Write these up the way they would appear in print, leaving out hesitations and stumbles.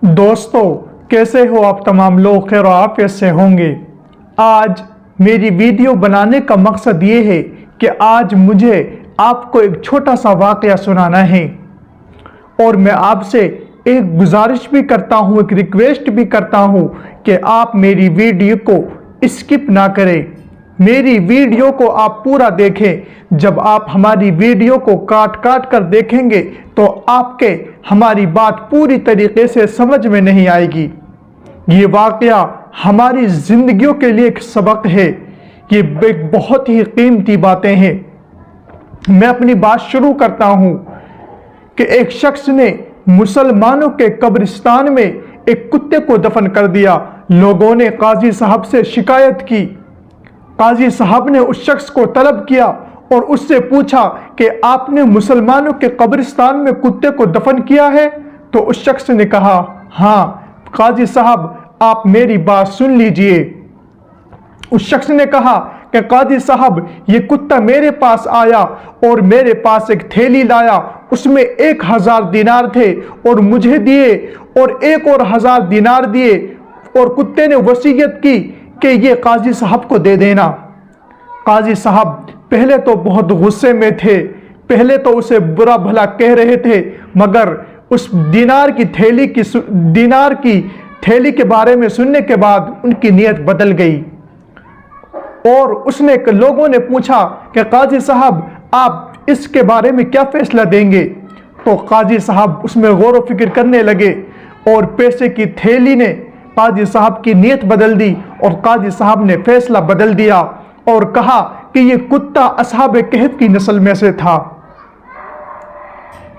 दोस्तों, कैसे हो आप तमाम लोग? खैर आफियत से होंगे। आज मेरी वीडियो बनाने का मकसद ये है कि आज मुझे आपको एक छोटा सा वाक़या सुनाना है और मैं आपसे एक गुजारिश भी करता हूँ, एक रिक्वेस्ट भी करता हूँ कि आप मेरी वीडियो को स्किप ना करें। मेरी वीडियो को आप पूरा देखें। जब आप हमारी वीडियो को काट काट कर देखेंगे तो आपके हमारी बात पूरी तरीके से समझ में नहीं आएगी। ये वाक़या हमारी ज़िंदगियों के लिए एक सबक है। ये एक बहुत ही कीमती बातें हैं। मैं अपनी बात शुरू करता हूँ कि एक शख्स ने मुसलमानों के कब्रिस्तान में एक कुत्ते को दफन कर दिया। लोगों ने काजी साहब से शिकायत की। काजी साहब ने उस शख्स को तलब किया और उससे पूछा कि आपने मुसलमानों के कब्रिस्तान में कुत्ते को दफन किया है? तो उस शख्स ने कहा, हाँ काजी साहब, आप मेरी बात सुन लीजिए। उस शख्स ने कहा कि काजी साहब, ये कुत्ता मेरे पास आया और मेरे पास एक थैली लाया, उसमें 1000 दिनार थे और मुझे दिए और एक और 1000 दिनार दिए और कुत्ते ने वसीयत की कि ये काजी साहब को दे देना। काजी साहब पहले तो बहुत गुस्से में थे, पहले तो उसे बुरा भला कह रहे थे, मगर उस दिनार की थैली के बारे में सुनने के बाद उनकी नीयत बदल गई और लोगों ने पूछा कि काजी साहब, आप इसके बारे में क्या फैसला देंगे? तो काजी साहब उसमें गौर व फिक्र करने लगे और पैसे की थैली ने काजी साहब की नीयत बदल दी और काजी साहब ने फैसला बदल दिया और कहा कि ये कुत्ता असहाब कहफ की नस्ल में से था।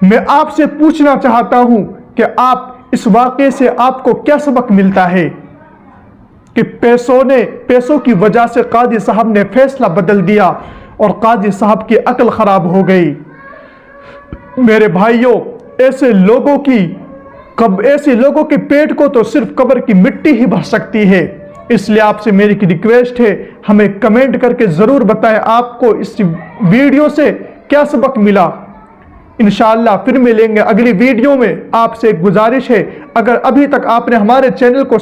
मैं आपसे पूछना चाहता हूं कि आप इस वाक़े से आपको क्या सबक मिलता है कि पैसों की वजह से काजी साहब ने फैसला बदल दिया और काजी साहब की अक्ल खराब हो गई। मेरे भाइयों, ऐसे लोगों के पेट को तो सिर्फ कब्र की मिट्टी ही भर सकती है। इसलिए आपसे मेरी रिक्वेस्ट है, हमें कमेंट करके ज़रूर बताएं आपको इस वीडियो से क्या सबक मिला। इंशाअल्लाह फिर मिलेंगे अगली वीडियो में। आपसे एक गुजारिश है, अगर अभी तक आपने हमारे चैनल को